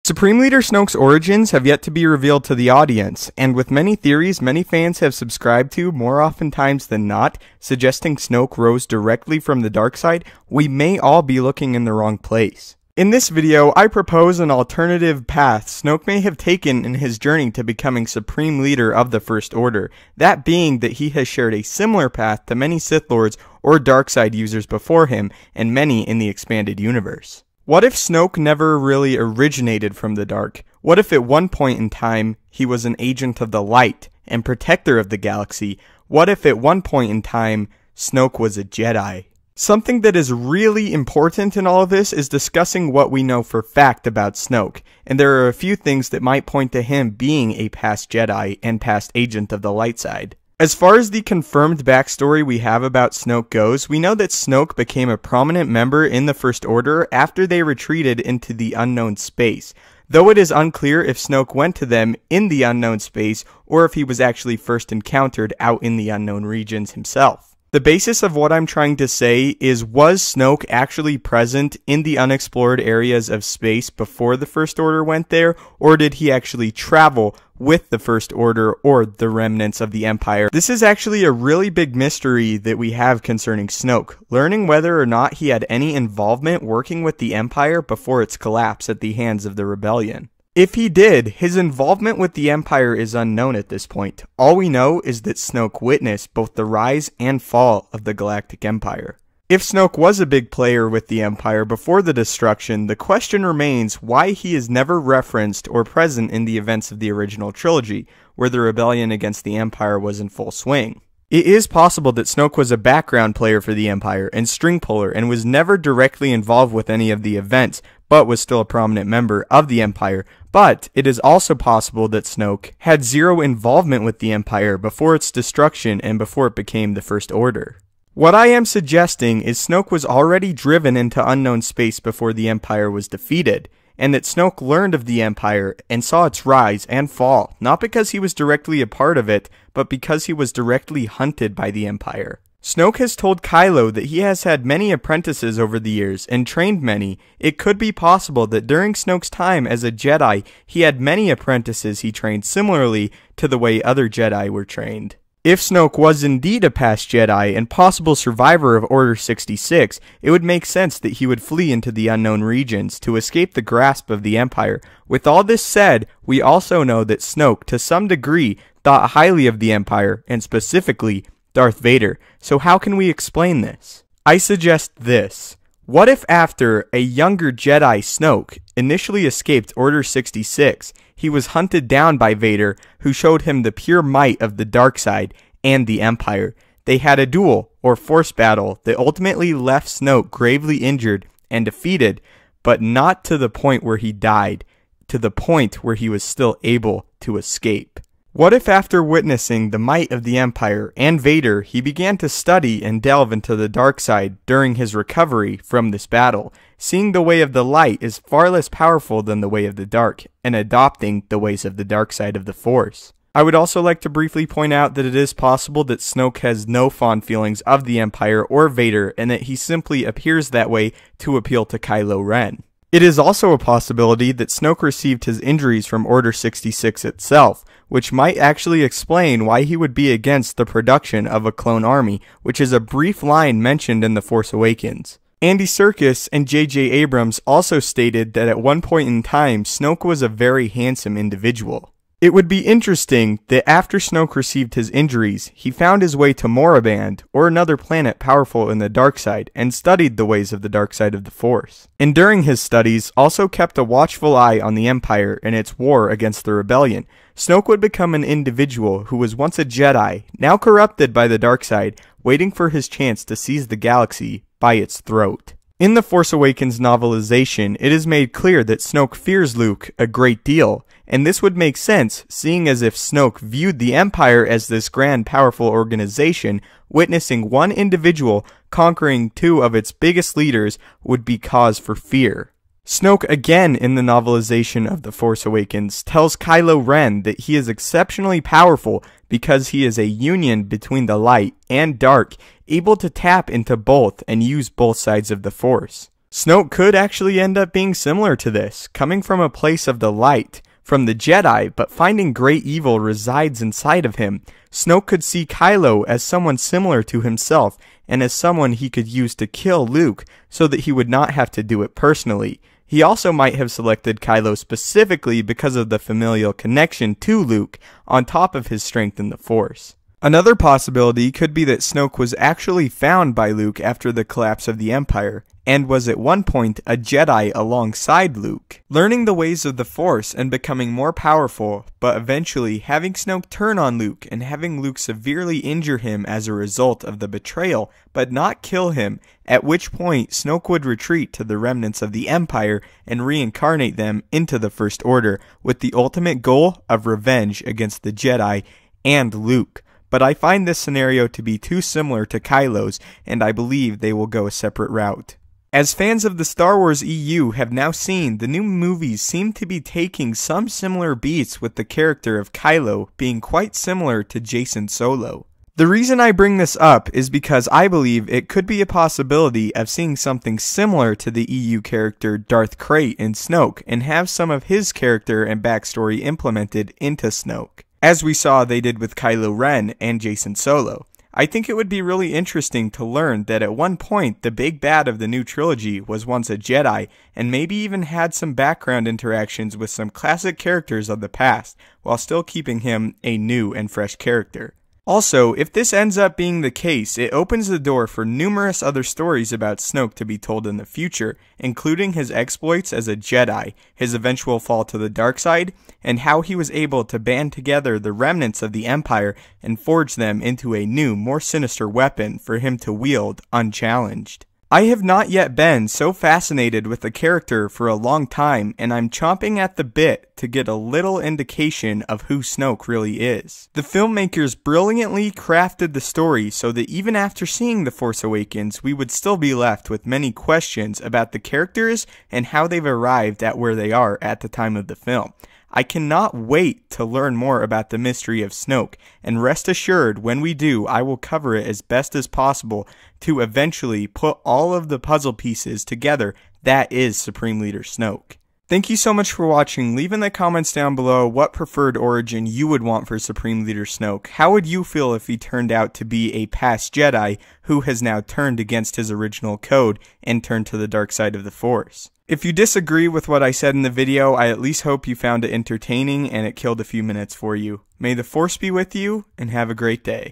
Supreme Leader Snoke's origins have yet to be revealed to the audience, and with many theories many fans have subscribed to, more oftentimes than not, suggesting Snoke rose directly from the dark side, we may all be looking in the wrong place. In this video, I propose an alternative path Snoke may have taken in his journey to becoming Supreme Leader of the First Order, that being that he has shared a similar path to many Sith Lords or Darkseid users before him, and many in the expanded universe. What if Snoke never really originated from the dark? What if at one point in time he was an agent of the light and protector of the galaxy? What if at one point in time Snoke was a Jedi? Something that is really important in all of this is discussing what we know for fact about Snoke, and there are a few things that might point to him being a past Jedi and past agent of the light side. As far as the confirmed backstory we have about Snoke goes, we know that Snoke became a prominent member in the First Order after they retreated into the unknown space, though it is unclear if Snoke went to them in the unknown space or if he was actually first encountered out in the unknown regions himself. The basis of what I'm trying to say is, was Snoke actually present in the unexplored areas of space before the First Order went there, or did he actually travel with the First Order or the remnants of the Empire? This is actually a really big mystery that we have concerning Snoke, learning whether or not he had any involvement working with the Empire before its collapse at the hands of the rebellion. If he did, his involvement with the Empire is unknown at this point. All we know is that Snoke witnessed both the rise and fall of the Galactic Empire. If Snoke was a big player with the Empire before the destruction, the question remains why he is never referenced or present in the events of the original trilogy, where the rebellion against the Empire was in full swing. It is possible that Snoke was a background player for the Empire and string puller and was never directly involved with any of the events, but was still a prominent member of the Empire. But it is also possible that Snoke had zero involvement with the Empire before its destruction and before it became the First Order. What I am suggesting is Snoke was already driven into unknown space before the Empire was defeated, and that Snoke learned of the Empire and saw its rise and fall, not because he was directly a part of it, but because he was directly hunted by the Empire. Snoke has told Kylo that he has had many apprentices over the years and trained many. It could be possible that during Snoke's time as a Jedi, he had many apprentices he trained similarly to the way other Jedi were trained. If Snoke was indeed a past Jedi and possible survivor of Order 66, it would make sense that he would flee into the unknown regions to escape the grasp of the Empire. With all this said, we also know that Snoke, to some degree, thought highly of the Empire, and specifically Darth Vader. So how can we explain this? I suggest this. What if after a younger Jedi Snoke initially escaped Order 66, he was hunted down by Vader, who showed him the pure might of the dark side and the Empire. They had a duel, or force battle, that ultimately left Snoke gravely injured and defeated, but not to the point where he died, to the point where he was still able to escape. What if after witnessing the might of the Empire and Vader, he began to study and delve into the dark side during his recovery from this battle, seeing the way of the light is far less powerful than the way of the dark, and adopting the ways of the dark side of the Force? I would also like to briefly point out that it is possible that Snoke has no fond feelings of the Empire or Vader, and that he simply appears that way to appeal to Kylo Ren. It is also a possibility that Snoke received his injuries from Order 66 itself, which might actually explain why he would be against the production of a clone army, which is a brief line mentioned in The Force Awakens. Andy Serkis and J.J. Abrams also stated that at one point in time, Snoke was a very handsome individual. It would be interesting that after Snoke received his injuries, he found his way to Moraband, or another planet powerful in the dark side, and studied the ways of the dark side of the Force. And during his studies, also kept a watchful eye on the Empire and its war against the rebellion. Snoke would become an individual who was once a Jedi, now corrupted by the dark side, waiting for his chance to seize the galaxy by its throat. In the Force Awakens novelization, it is made clear that Snoke fears Luke a great deal, and this would make sense, seeing as if Snoke viewed the Empire as this grand, powerful organization, witnessing one individual conquering two of its biggest leaders would be cause for fear. Snoke, again in the novelization of The Force Awakens, tells Kylo Ren that he is exceptionally powerful because he is a union between the light and dark, able to tap into both and use both sides of the Force. Snoke could actually end up being similar to this, coming from a place of the light, from the Jedi, but finding great evil resides inside of him. Snoke could see Kylo as someone similar to himself, and as someone he could use to kill Luke, so that he would not have to do it personally. He also might have selected Kylo specifically because of the familial connection to Luke, on top of his strength in the Force. Another possibility could be that Snoke was actually found by Luke after the collapse of the Empire, and was at one point a Jedi alongside Luke, learning the ways of the Force and becoming more powerful, but eventually having Snoke turn on Luke and having Luke severely injure him as a result of the betrayal, but not kill him, at which point Snoke would retreat to the remnants of the Empire and reincarnate them into the First Order, with the ultimate goal of revenge against the Jedi and Luke. But I find this scenario to be too similar to Kylo's, and I believe they will go a separate route. As fans of the Star Wars EU have now seen, the new movies seem to be taking some similar beats, with the character of Kylo being quite similar to Jacen Solo. The reason I bring this up is because I believe it could be a possibility of seeing something similar to the EU character Darth Krayt in Snoke, and have some of his character and backstory implemented into Snoke, as we saw they did with Kylo Ren and Jacen Solo. I think it would be really interesting to learn that at one point the big bad of the new trilogy was once a Jedi, and maybe even had some background interactions with some classic characters of the past, while still keeping him a new and fresh character. Also, if this ends up being the case, it opens the door for numerous other stories about Snoke to be told in the future, including his exploits as a Jedi, his eventual fall to the dark side, and how he was able to band together the remnants of the Empire and forge them into a new, more sinister weapon for him to wield unchallenged. I have not yet been so fascinated with the character for a long time, and I'm chomping at the bit to get a little indication of who Snoke really is. The filmmakers brilliantly crafted the story so that even after seeing The Force Awakens, we would still be left with many questions about the characters and how they've arrived at where they are at the time of the film. I cannot wait to learn more about the mystery of Snoke, and rest assured, when we do, I will cover it as best as possible to eventually put all of the puzzle pieces together that is Supreme Leader Snoke. Thank you so much for watching. Leave in the comments down below what preferred origin you would want for Supreme Leader Snoke. How would you feel if he turned out to be a past Jedi who has now turned against his original code and turned to the dark side of the Force? If you disagree with what I said in the video, I at least hope you found it entertaining and it killed a few minutes for you. May the Force be with you, and have a great day.